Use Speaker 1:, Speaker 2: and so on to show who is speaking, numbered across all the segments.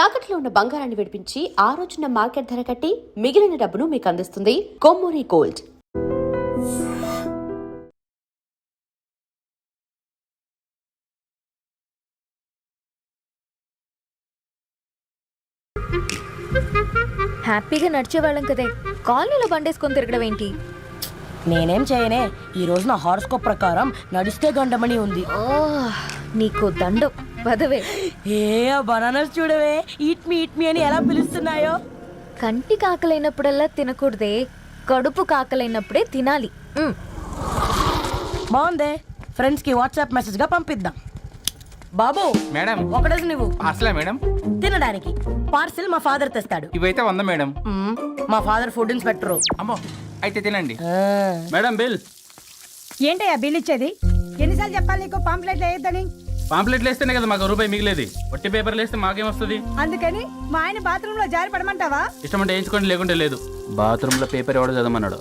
Speaker 1: తాకట్లో ఉన్న బంగారాన్ని విడిపించి ఆ రోజున మార్కెట్ ధర కట్టి మిగిలిన డబ్బును మీకు అందిస్తుంది కొమ్మూరి గోల్డ్.
Speaker 2: హ్యాపీగా నడిచేవాళ్ళం కదే, కాలనీలో బండేసుకొని తిరగడం ఏంటి?
Speaker 3: నేనేం చేయనే, ఈ రోజు నా హారోస్కోప్ ప్రకారం నడిస్తే గండమణి ఉంది.
Speaker 2: నీకు దండం పదవే.
Speaker 3: ఏ బనానాస్ చూడవే, ఈట్ మీ అని ఎలా పిలుస్తున్నాయో.
Speaker 2: కంటి కాకలైనప్పుడల్లా తినకూడదే, కడుపు కాకలైనప్పుడే తినాలి.
Speaker 3: బాగుందే, ఫ్రెండ్స్ కి వాట్సాప్ మెసేజ్ గా పంపిద్దాం. బాబు
Speaker 4: మేడం
Speaker 3: ఒకటేసి నువ్వు
Speaker 4: అసలే మేడం
Speaker 3: తినడానికి పార్సిల్ మా ఫాదర్ తెస్తాడు.
Speaker 4: ఇవైతే 100 మేడం.
Speaker 3: మా ఫాదర్ ఫుడ్ ఇన్స్పెక్టర్.
Speaker 4: అమ్మో అయితే తినండి.
Speaker 5: Madam bill.
Speaker 6: ఏంటయ్యా బిల్ ఇచ్చేది? ఎన్నిసార్లు చెప్పాలి నీకు పాంప్లెట్లు వేయొద్దని?
Speaker 4: పాంప్లెట్లు వేస్తేనే కదా మాకు రూపాయి మిగిలేది. వట్టి పేపర్లు వేస్తే మాకేం వస్తుంది?
Speaker 6: అందుకని మా ఆయన బాత్రూమ్ లో జారి పడమంటావా?
Speaker 4: ఇష్టం అంటే వేయించుకోండి, లేకుంటే లేదు. బాత్రూమ్ లో పేపర్ ఎవడో చదవమన్నాడు.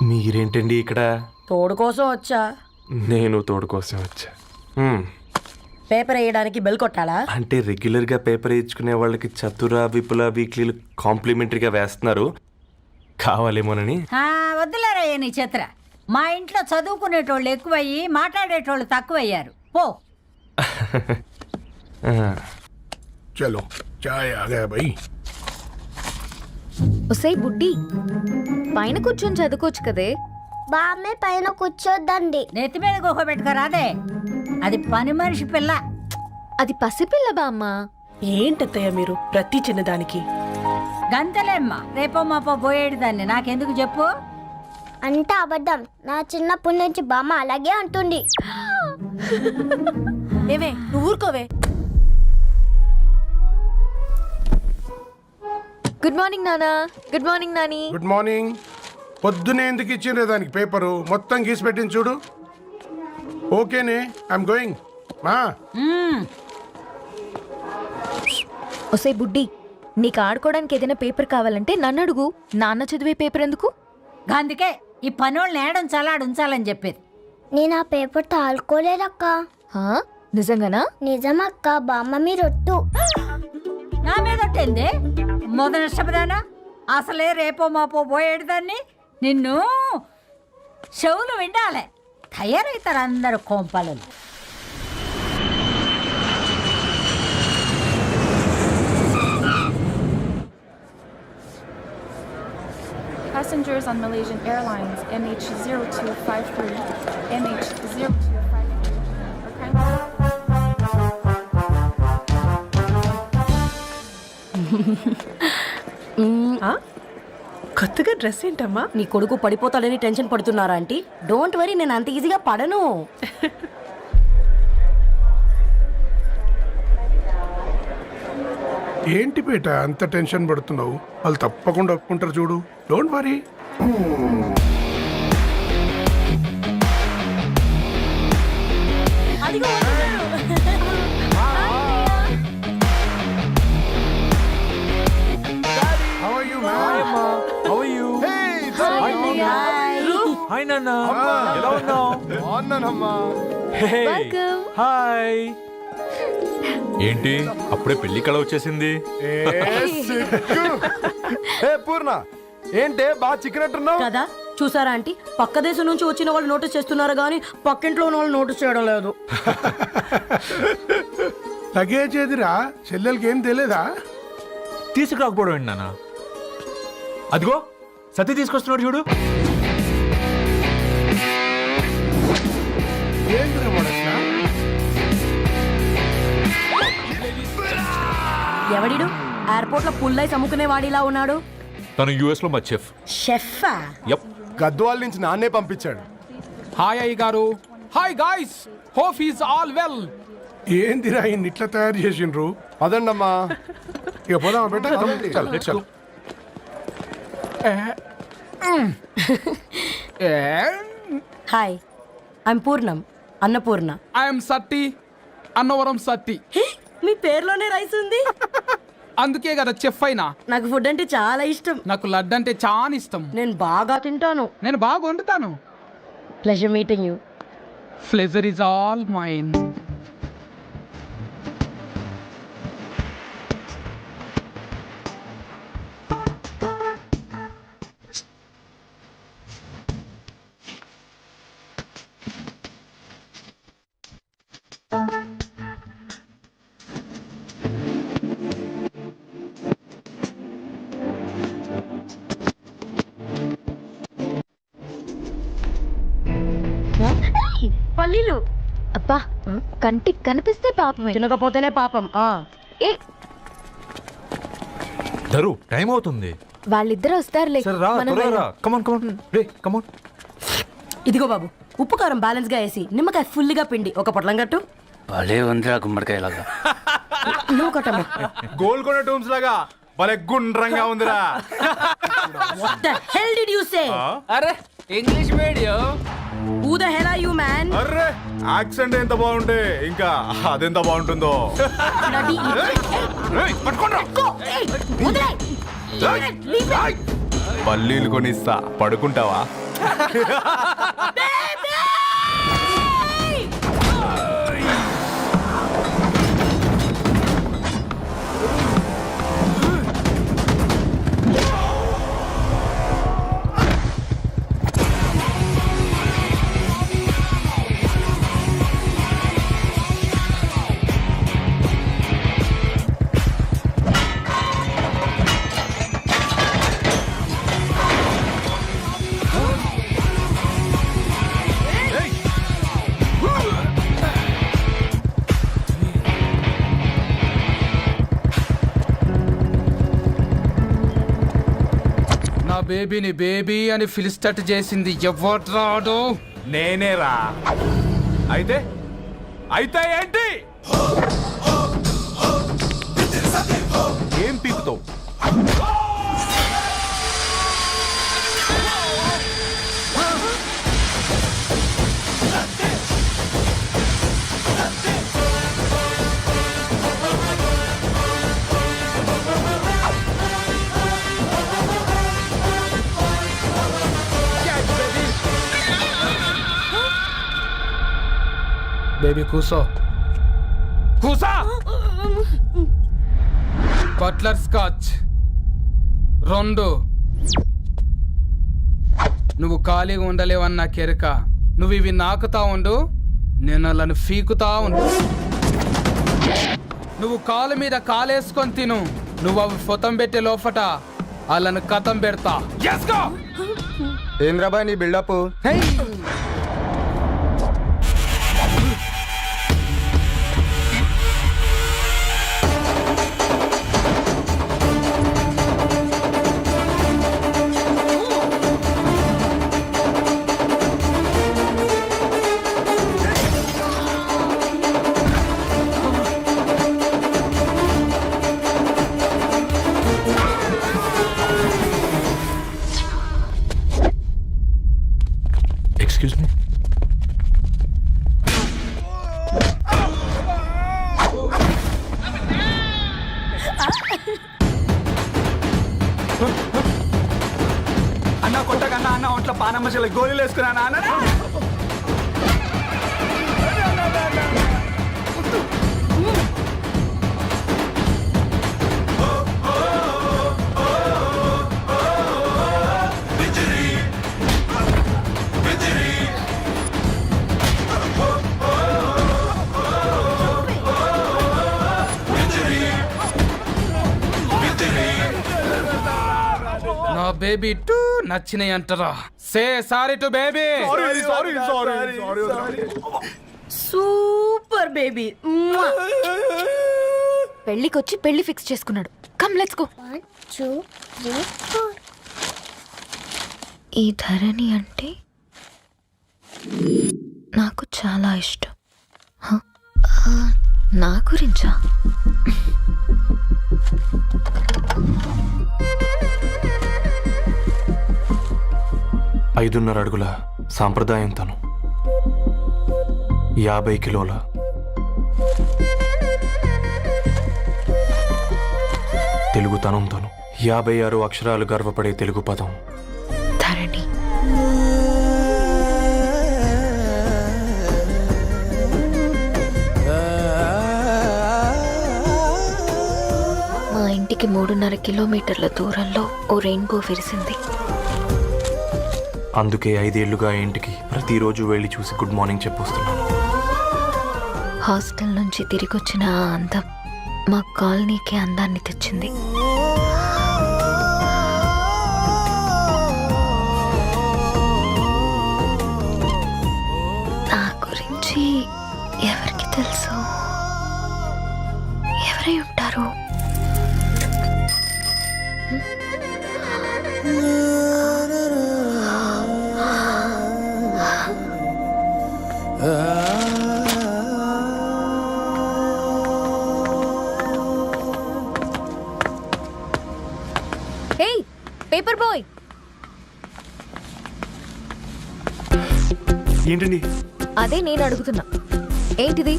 Speaker 5: మీరేంటండి ఇక్కడ?
Speaker 3: తోడు కోసం వచ్చా.
Speaker 5: నేను తోడు కోసం వచ్చా.
Speaker 3: పేపర్ వేయడానికి బెల్ కొట్టాలా?
Speaker 5: అంటే రెగ్యులర్గా పేపర్ వేయించుకునే వాళ్ళకి చతుర విపుల వీక్లీలు కాంప్లిమెంటరీగా వేస్తున్నారు, కావాలేమోనని.
Speaker 6: వద్దులేరయ్యా నీ చిత్ర. మా ఇంట్లో చదువుకునేటోళ్ళు ఎక్కువయ్యి మాట్లాడేటోళ్ళు తక్కువయ్యారు. పో.
Speaker 7: चलो चाय आ गया भाई.
Speaker 2: ఒసై బుడ్డి, పైన కూర్చొని చదువుకోవచ్చు కదే.
Speaker 8: బామ్మే పైన కూర్చోద్దండి.
Speaker 6: నెత్తి మీద గుహ పెట్టుకోరాదే, అది పని మనిషి పిల్ల.
Speaker 2: అది పసిపిల్ల బామ్మ.
Speaker 3: ఏంటత్తయ్య మీరు ప్రతి చిన్నదానికి?
Speaker 6: గంతలేమ్మా, రేపో మాపో పోయేడు దాన్ని నాకెందుకు చెప్పు?
Speaker 8: అంత అబద్ధం. నా చిన్నప్పటి నుంచి బామ్మ అలాగే అంటుంది.
Speaker 3: ఏవే నువ్వు ఊరుకోవే.
Speaker 2: గుడ్ మార్నింగ్ నానా. Good morning Nani.
Speaker 7: Good morning. పొద్దునే ఎందుకు ఇచ్చిండ్రే దానికి పేపరు? మొత్తం గీసి పెట్టింది చూడు. ఓకేనే, ఐఎమ్ గోయింగ్. మా
Speaker 2: ఒసై బుడ్డి, నీకు ఆడుకోవడానికి ఏదైనా పేపర్ కావాలంటే నన్ను అడుగు. నాన్న చదివే పేపర్ ఎందుకు?
Speaker 6: అందుకే ఈ పనోళ్ళని ఏడం చలాడుంచాలని చెప్పేది.
Speaker 8: నేను ఆ పేపర్ తాలుకోలేదక్క.
Speaker 2: హా? నిజంగానా?
Speaker 8: నిజమక్క, బామ్మ మీరొట్టు.
Speaker 6: నా మీద ఒట్టేంది మొదటి నష్టపదానా? అసలే రేపో మాపో పోయేడు దాన్ని. నిన్ను చెవులు విండాలే, తయారవుతారు అందరు కోంపాలు.
Speaker 9: Passengers on Malaysian Airlines MH0253, MH0253 are kindly...
Speaker 3: కొత్తగా డ్రెస్ ఏంటమ్మా? నీ కొడుకు పడిపోతాడని టెన్షన్ పడుతున్నారా ఆంటీ? డోంట్ వరీ, నేను అంత ఈజీగా పడను.
Speaker 7: ఏంటి పేట అంత టెన్షన్ పడుతున్నావు? వాళ్ళు తప్పకుండా ఒప్పుకుంటారు చూడు. Don't worry.
Speaker 2: హాయ్.
Speaker 10: ఏంటి అప్పుడే పెళ్లి కళ వచ్చేసింది?
Speaker 5: పూర్ణ ఏంటే బాగా చిక్కినట్టున్నావు
Speaker 3: కదా, చూసారా ఆంటీ? పక్క దేశం నుంచి వచ్చిన వాళ్ళు నోటీస్ చేస్తున్నారు కానీ పక్కింట్లో ఉన్న వాళ్ళు నోటీస్ చేయడం లేదు.
Speaker 7: లగేజ్ ఏదిరా? చెల్లెలకి ఏం తెలియదా?
Speaker 10: తీసుకురాకపోవడం ఏంటి నాన్న? అదిగో సతీ తీసుకొస్తున్నాడు చూడు.
Speaker 7: ఏందిరా వాడట్లా?
Speaker 3: ఎవడిడు ఎయిర్పోర్ట్ లో పుల్లై సముకునే వాడిలా ఉన్నాడు?
Speaker 10: తను యుఎస్ లో మా చెఫ్.
Speaker 3: షెఫా?
Speaker 10: యప్.
Speaker 5: గద్వాల నుంచి నాన్నే పంపించాడు.
Speaker 4: హాయ్ అయ్య గారు. Hi guys, hope is all well.
Speaker 7: ఏందిరా ఇన్ని ఇట్లా తయారు చేసిండ్రు?
Speaker 5: అదండమ్మా.
Speaker 7: ఇక పోదామా బెట? చల్.
Speaker 3: హాయ్ ఐమ్ పూర్ణం అన్నపూర్ణ.
Speaker 4: ఐఎమ్ సత్తి, అన్నవరం సత్తి.
Speaker 3: మీ పేరులోనే రైస్ ఉంది.
Speaker 4: అందుకే కదా చెఫ్ అయినా.
Speaker 3: నాకు ఫుడ్ అంటే చాలా ఇష్టం.
Speaker 4: నాకు లడ్డు అంటే చాలా ఇష్టం.
Speaker 3: నేను బాగా తింటాను.
Speaker 4: నేను బాగా వండుతాను.
Speaker 3: Pleasure meeting you.
Speaker 4: Pleasure is all mine.
Speaker 3: పల్లీలు
Speaker 2: అబ్బా కంటికి కనిపిస్తే పాపమే.
Speaker 3: తినకపోతేనే పాపం.
Speaker 2: ఏ
Speaker 10: ధరు టైం అవుతుంది.
Speaker 2: వాళ్ళిద్దరూ వస్తారులే.
Speaker 10: సరే రా,
Speaker 2: మనం
Speaker 10: త్వరగా రా.
Speaker 2: వెళ్దాం.
Speaker 10: కమాన్ కమాన్ రే కమాన్.
Speaker 3: ఇదిగో బాబు, ఉప్పు కారం బ్యాలెన్స్ గా వేసి నిమ్మకాయ ఫుల్గా పిండి ఒక పొట్లం కట్టు.
Speaker 11: భలే ఉందిరా గుమ్మడికాయలాగా.
Speaker 3: నువ్వు కట్టమ్మా.
Speaker 10: గోల్కొండ టూమ్స్ లాగా భలే గుండ్రంగా ఉందిరా.
Speaker 3: What the hell did you say?
Speaker 11: అరే English medium.
Speaker 3: Who the hell are you, man?
Speaker 10: Array accent ఎంత బాగుంటే ఇంకా అదెంత బాగుంటుందో.
Speaker 3: Bloody idiot. Go. Hey, వదిలేయ్. Leave it.
Speaker 10: పల్లీలు కొనిస్తా, పడుకుంటావా?
Speaker 4: నా బేబీని బేబీ అని ఫిలిస్టట్ చేసింది ఎవడ్రాడు?
Speaker 10: నేనేరా. అయితే అయితే ఏంటి? ఏం పీకుతావు?
Speaker 4: బేబీ కూసో, కూసా. Buttler scotch 2. నువ్వు ఖాళీగా ఉండలేవన్న కెరక. నువ్వు ఇవి నాకుతా ఉండు, నేను అలాను ఫీకుతా ఉండు. నువ్వు కాలు మీద కాలేసుకొని తిను. నువ్వు అవి ఫొతం పెట్టే లోపట వాళ్ళను కథం పెడతా.
Speaker 11: ఏంద్రాబా నీ బిల్డప్?
Speaker 10: Excuse me.
Speaker 11: అన్న కొట్టకన్నా అన్న ఒంట్లో పానమ్మశల గోళీలు వేసుకున్నా అన్న.
Speaker 4: నా బేబీ టూ నచ్చినాయి అంటారా? Say sorry to baby.
Speaker 3: Super baby.
Speaker 2: పెళ్ళికొచ్చి పెళ్లి ఫిక్స్ చేసుకున్నాడు. Come let's go.
Speaker 8: 1 2 3 4.
Speaker 2: ఈ ధరణి అంటే నాకు చాలా ఇష్టం. నా గురించా?
Speaker 5: 5.5 అడుగుల సాంప్రదాయం తను, 50 కిలోల తెలుగుతనం తను, 56 అక్షరాలు గర్వపడే తెలుగు పదం.
Speaker 2: ధరణి. మా ఇంటికి 3.5 కిలోమీటర్ల దూరంలో ఓ రెయిన్బో విరిసింది.
Speaker 5: అందుకే 5 ఏళ్లుగా ఇంటికి ప్రతిరోజు వెళ్ళి చూసి గుడ్ మార్నింగ్ చెప్పొస్తున్నాను.
Speaker 2: హాస్టల్ నుంచి తిరిగొచ్చిన ఆ అందం మా కాలనీకి అందాన్ని తెచ్చింది. నా గురించి ఎవరికి తెలుసు? ఎవరై ఉంటారు? ఏయ్, పేపర్ బాయ్.
Speaker 5: ఏంటండి?
Speaker 2: అదే నేను అడుగుతున్నా, ఏంటిది?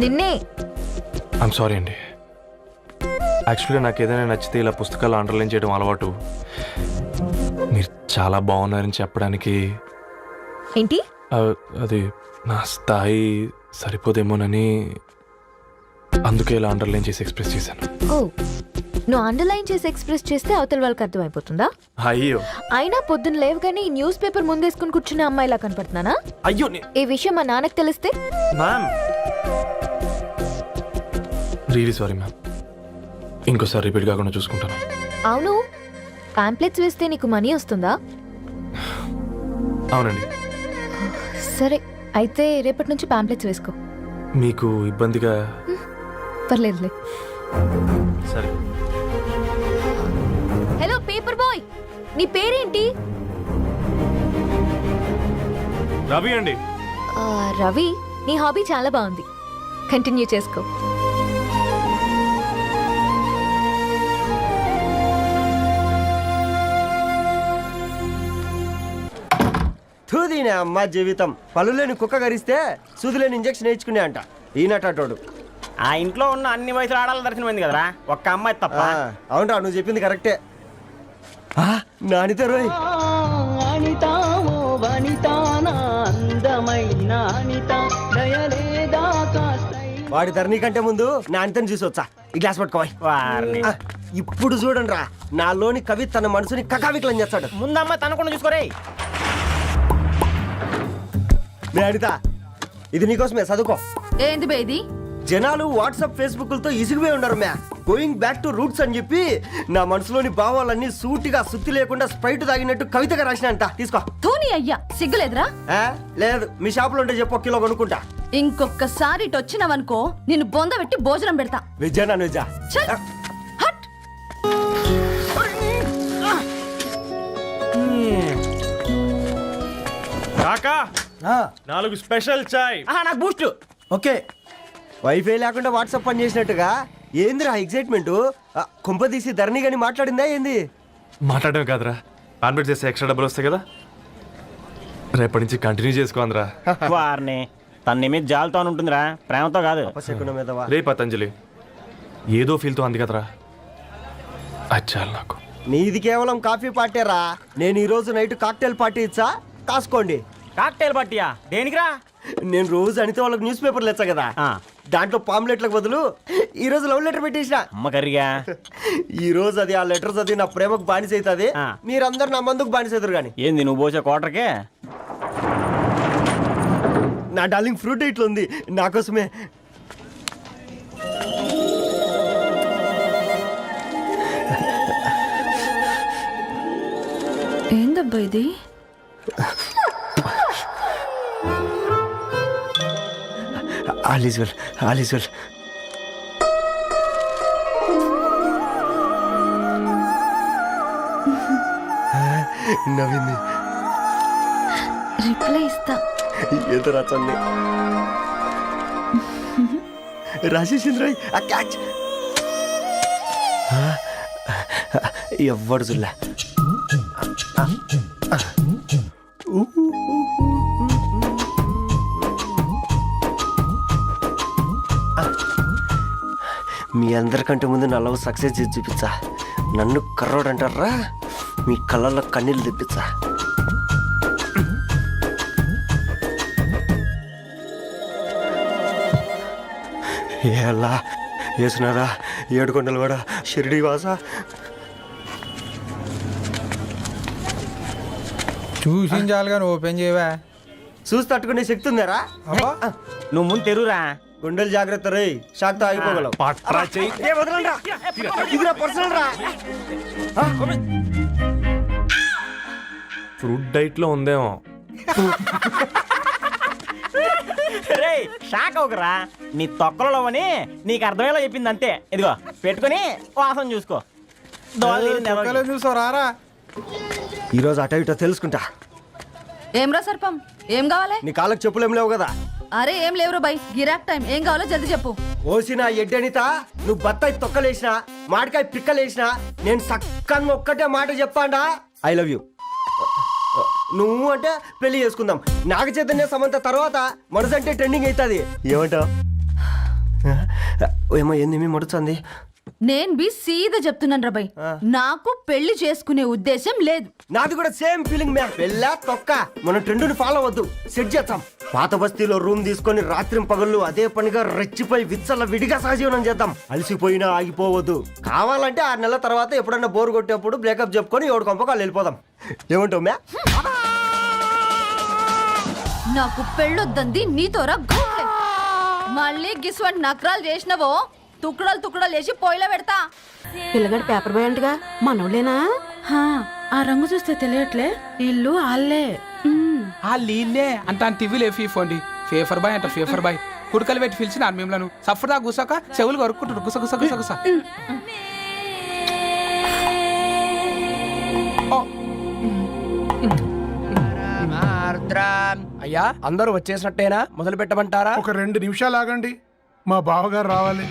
Speaker 2: నిన్నే.
Speaker 5: ఐమ్ సారీ అండి. యాక్చువల్గా నాకు ఏదైనా నచ్చితే ఇలా పుస్తకాలు అండర్లైన్ చేయడం అలవాటు. మీరు చాలా బాగున్నారని చెప్పడానికి
Speaker 2: ఏంటి?
Speaker 5: అది నా స్థాయి సరిపోదేమోనని అందుకే ఇలా అండర్లైన్ చేసి ఎక్స్ప్రెస్ చేశాను.
Speaker 2: ఓ, నువ్వు అండర్లైన్ చేసి ఎక్స్ప్రెస్ చేస్తే అవతల వాళ్ళకి అర్థమైపోతుందా?
Speaker 5: అయ్యో,
Speaker 2: అయినా పొద్దున్న లేవగానే ఈ న్యూస్ పేపర్ ముందేసుకుని కూర్చునే అమ్మాయిలా కనపడుతున్నానా?
Speaker 5: అయ్యో
Speaker 2: ఈ విషయం మా నాన్నకి తెలిస్తే?
Speaker 5: Ma'am, really sorry ma'am. ఇంకోసారి రిపీట్ కాకుండా చూసుకుంటాను.
Speaker 2: అవును, పాంప్లెట్స్ వేస్తే నీకు మనీ వస్తుందా?
Speaker 5: అవునండి.
Speaker 2: సరే, అయితే రేపటి నుంచి పాంప్లెట్స్ వేసుకో.
Speaker 5: మీకు ఇబ్బందిగా?
Speaker 2: పర్లేదులే.
Speaker 5: సరే.
Speaker 2: హలో పేపర్ బాయ్, నీ పేరేంటి?
Speaker 5: రవి అండి.
Speaker 2: రవి, నీ హాబీ చాలా బాగుంది, కంటిన్యూ చేసుకో.
Speaker 12: తూదీనే అమ్మ జీవితం. పలులేని కుక్క గరిస్తే సూదిలేని ఇంజక్షన్ వేయించుకునే అంట ఈనటోడు.
Speaker 11: ఆ ఇంట్లో ఉన్న అన్ని వయసులో ఆడాలి దర్శనమైంది కదరా, ఒక్క అమ్మాయి తప్ప.
Speaker 12: అవునరా, నువ్వు చెప్పింది కరెక్టే. నానితే రోయ్. వాడి ధరణి కంటే ముందు నా అనితని చూసొచ్చా. ఈ గ్లాస్ పట్టుకోవాలి. ఇప్పుడు చూడండి రా, నాలోని కవి తన మనసుని కకావికలం చేస్తాడు.
Speaker 11: ముందమ్మాయి తనకుండా చూసుకోరే.
Speaker 12: అనిత, ఇది నీకోసమే, చదువుకో.
Speaker 3: ఏంది బేది?
Speaker 12: జనాలు వాట్సాప్ ఫేస్బుక్లతో ఇసిగిపోయి ఉన్నారు మ్యా. గోయింగ్ బ్యాక్ టు రూట్స్ అని చెప్పి నా మనసులోని భావాలన్నీ సూటిగా సుత్తి లేకుండా స్ప్రైట్ తాగినట్టు కవితగా రాసిన అంట. తీసుకో.
Speaker 3: తూని అయ్యా, సిగ్గులేదురా?
Speaker 12: లేదు, మీ షాప్ లో ఉంటే చెప్పు, 1 కిలో కొనుక్కుంటా.
Speaker 3: ఇంకొకసారి ఇటు వచ్చినవనుకో నిన్ను బొంద పెట్టి భోజనం పెడతా.
Speaker 12: వెజ్జా నాన్ వెజ్జా?
Speaker 3: హట్.
Speaker 10: కాకా 4 స్పెషల్ చాయ్.
Speaker 11: నాకు బూస్ట్.
Speaker 12: ఓకే. వైఫై లేకుండా వాట్సాప్ పని చేసినట్టుగా ఏందిరా ఎక్సైట్మెంట్? కుంప తీసి ధరణి గాని మాట్లాడిందా ఏంది?
Speaker 5: మాట్లాడమే కాదురా, కాన్వర్ట్ చేస్తే ఎక్స్ట్రా డబ్బులు వస్తాయి కదా. రేపటి నుంచి కంటిన్యూ చేసుకోందిరా.
Speaker 11: వారిని తన మీద జాలతో ఉంటుందిరా, ప్రేమతో కాదు.
Speaker 5: రే పతంజలి, ఏదో ఫీల్తో అంది కదరా, అచ్చాలి నాకు.
Speaker 12: నీది కేవలం కాఫీ పార్టీరా. నేను ఈ రోజు నైట్ కాక్టైల్ పార్టీ ఇచ్చా, కాసుకోండి.
Speaker 11: కాక్టైల్ పార్టీయా? దేనికిరా?
Speaker 12: నేను రోజు అనితే వాళ్ళకి న్యూస్ పేపర్లు ఇచ్చా కదా, దాంట్లో పాంప్లెట్లకు బదులు ఈ రోజు లవ్ లెటర్ పెట్టేసిన.
Speaker 11: అమ్మ కర్రీగా.
Speaker 12: ఈ రోజు అది ఆ లెటర్ చదివి నా ప్రేమకు బానిస అవుతుంది. మీరందరు నా మందుకు బానిస అవుతారు. కానీ
Speaker 11: ఏంది నువ్వు పోసే కోటర్కే?
Speaker 12: నా డార్లింగ్ ఫ్రూట్ ఇట్లా ఉంది నా కోసమే.
Speaker 3: ఏందబ్బా ఇది?
Speaker 12: All is well, all is well. నవ్వింది.
Speaker 2: రిప్లై ఇస్తా.
Speaker 12: ఏదో రాచండి. రాజేసింద్ర క్యాచ్. ఎవ్వడు జుల్లా మీ అందరికంటే ముందు నా లవ్ సక్సెస్ చేసి చూపించా. నన్ను కర్రోడు అంటారా, మీ కళ్ళల్లో కన్నీళ్ళు తెప్పించా. ఎలా వేసినారా ఏడుకొండలు కూడా షిరిడి వాస.
Speaker 4: చూసించాలి కానీ ఓపెన్ చేయవా?
Speaker 12: చూసి తట్టుకునే శక్తి ఉందారా?
Speaker 11: నువ్వు ముందు తెరురా.
Speaker 12: గుండెలు జాగ్రత్త రే, షాక్తో ఆగిపోగలవు. ఏ వదలండ్రా. ఇది నా పర్సనల్ రా.
Speaker 5: ఫ్రూట్ డైట్లో ఉందేమో.
Speaker 11: రే షాక్ అవుకరా, నీ తొక్కలలో అని నీకు అర్థమయ్యేలా చెప్పింది అంతే. ఇదిగో పెట్టుకొని వాసన చూసుకో.
Speaker 4: చూసారా?
Speaker 12: ఈరోజు అటో ఇటో తెలుసుకుంటా.
Speaker 2: ఏమ్రా సర్పం, ఏం కావాలి?
Speaker 12: నీ కాళ్ళకి చెప్పులేం లేవు కదా?
Speaker 2: అరే ఏం లేవురా బై, గిరాక్ టైం. ఏం కావాలో జల్దీ చెప్పు.
Speaker 12: ఓసిన ఎడ్డనిత, నువ్వు బత్తాయి తొక్కలేసినా మాడికాయ పిక్కలేసినా నేను సక్కని ఒక్కటే మాట చెప్పాండా, ఐ లవ్ యూ. నువ్వు అంటే పెళ్లి చేసుకుందాం. నాగ చైతన్య సమంత తర్వాత మనసంటే ట్రెండింగ్ అవుతుంది. ఏమంటావు? ఏమో ఏంది మీ మడుచుంది?
Speaker 2: నేను బి సీదా చెప్తున్నాను రా బై, నాకు పెళ్లి చేసుకునే ఉద్దేశం లేదు.
Speaker 12: నాది కూడా సేమ్ ఫీలింగ్ మ్యా. పెళ్ళా తొక్క, మనం ట్రెండ్ని ఫాలో అవద్దు, సెట్ చేద్దాం. పాత బస్తీలో రూమ్ తీసుకొని రాత్రి పగళ్ళు అదే పనిగా రెచ్చిపోయి విచ్చల విడిగా సహజీవనం చేద్దాం. అలసిపోయినా ఆగిపోవద్దు. కావాలంటే 6 నెలల తర్వాత ఎప్పుడన్నా బోర్ కొట్టేప్పుడు బ్రేకప్ చెప్పుకొని ఎవడు కొంపకాలు వెళ్ళిపోదాం. ఏమంటావు మ్యా?
Speaker 2: నాకు పెళ్ళొద్దంది నీతోరా గూట్లే. మళ్ళీ గిస్వంటి నకరాలు చేసినవో తుక్కడాలు తుక్కడాలు వేసి పొయ్యిలో పెడతా.
Speaker 3: పిల్లగాడు పేపర్ బాయ్ అంటగా, మనోళ్ళేనా? ఆ రంగు చూస్తే తెలియట్లే, ఇల్లు ఆళ్ళే.
Speaker 4: ఆ లీల్లే అంత టీవీలో ఫీఫోండి. ఫేఫర్ బాయ్ అంట, ఫేఫర్ బాయ్. కుడుకలు పెట్టి పిలిచిన మిమ్మల్ని సఫర్దా గుసక చెవులు కొరుక్కుంటారు. గుస గుస గుస గుస.
Speaker 11: అయ్యా అందరూ వచ్చేసినట్టేనా? మొదలు పెట్టమంటారా?
Speaker 7: ఒక 2 నిమిషాలు ఆగండి, మా బావగారు రావాలి.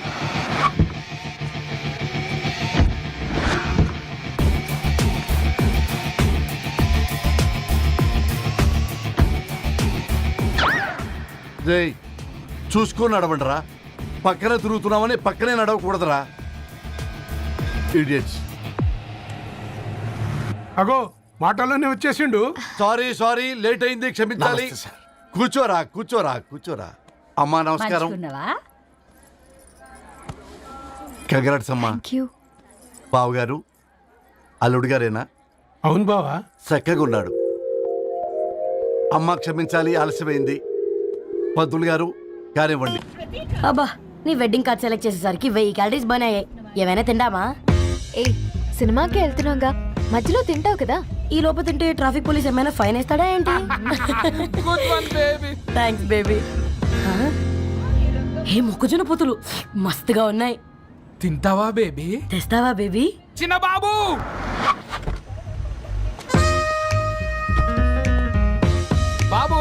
Speaker 10: చూసుకొని నడవండిరా. పక్కనే తిరుగుతున్నామని పక్కనే నడవకూడదురా. ఇడియట్స్.
Speaker 7: అగో మాటల్లోనే వచ్చేసిండు.
Speaker 10: సారీ లేట్ అయింది, క్షమించాలి. కూర్చోరా కూర్చోరా కూర్చోరా. అమ్మా నమస్కారం. కంగ్రాట్స్ అమ్మా. బావగారు అల్లుడు గారేనా?
Speaker 7: అవును బావా.
Speaker 10: చక్కగా ఉన్నాడు. అమ్మ క్షమించాలి, ఆలస్యమైంది. పంతులు గారు కానివ్వండి.
Speaker 3: అబ్బా, నీ వెడ్డింగ్ కార్డ్ సెలెక్ట్ చేసేసరికి 1000 క్యాలరీస్ బర్న్ అయ్యాయి. ఏమైనా తిందామా?
Speaker 2: ఏ సినిమాకి వెళ్తున్నాగా, మధ్యలో తింటావు కదా.
Speaker 3: ఈ లోపు తింటే ట్రాఫిక్ పోలీస్ ఏమైనా ఫైన్ వేస్తాడా ఏంటి? Thanks baby. ఏ మొక్కజొన్న పొతులు మస్తుగా ఉన్నాయి.
Speaker 4: తింటావా బేబీ?
Speaker 3: తెస్తావా బేబీ?
Speaker 4: చిన్న బాబు బాబు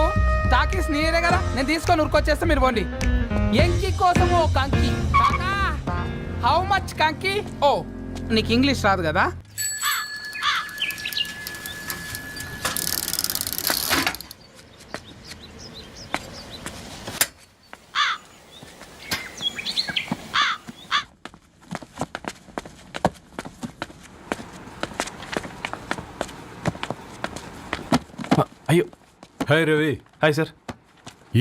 Speaker 4: టాకీస్ నీరే కదా, నేను తీసుకొని ఉరికొచ్చేస్తా, మీరు పోండి. ఎంకి కోసం ఓ కంకి. హౌ మచ్ కంకి? ఓ నీకు ఇంగ్లీష్ రాదు కదా?
Speaker 5: అయ్యో.
Speaker 10: హాయ్ రవి.
Speaker 5: Hi sir.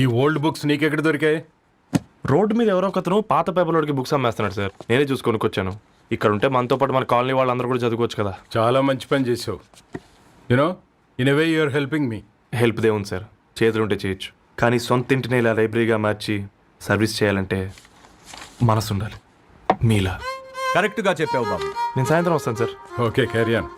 Speaker 10: ఈ ఓల్డ్ బుక్స్ నీకెక్కడ దొరికాయి?
Speaker 5: రోడ్డు మీద ఎవరో ఒకతను పాత పేపర్లోకి బుక్స్ అమ్మేస్తున్నాడు సార్. నేనే చూసుకొని వచ్చాను. ఇక్కడ ఉంటే మనతో పాటు మన కాలనీ వాళ్ళందరూ కూడా చదువుకోవచ్చు కదా.
Speaker 10: చాలా మంచి పని చేసావు. You know in a way you are helping me.
Speaker 5: Help దే ఉంది సార్, చేతులుంటే చేయొచ్చు. కానీ సొంత ఇంటిని ఇలా లైబ్రరీగా మార్చి సర్వీస్ చేయాలంటే మనసు ఉండాలి. మీలా
Speaker 10: కరెక్ట్గా చెప్పావు బాబు.
Speaker 5: నేను సాయంత్రం వస్తాను సార్.
Speaker 10: Okay carry on.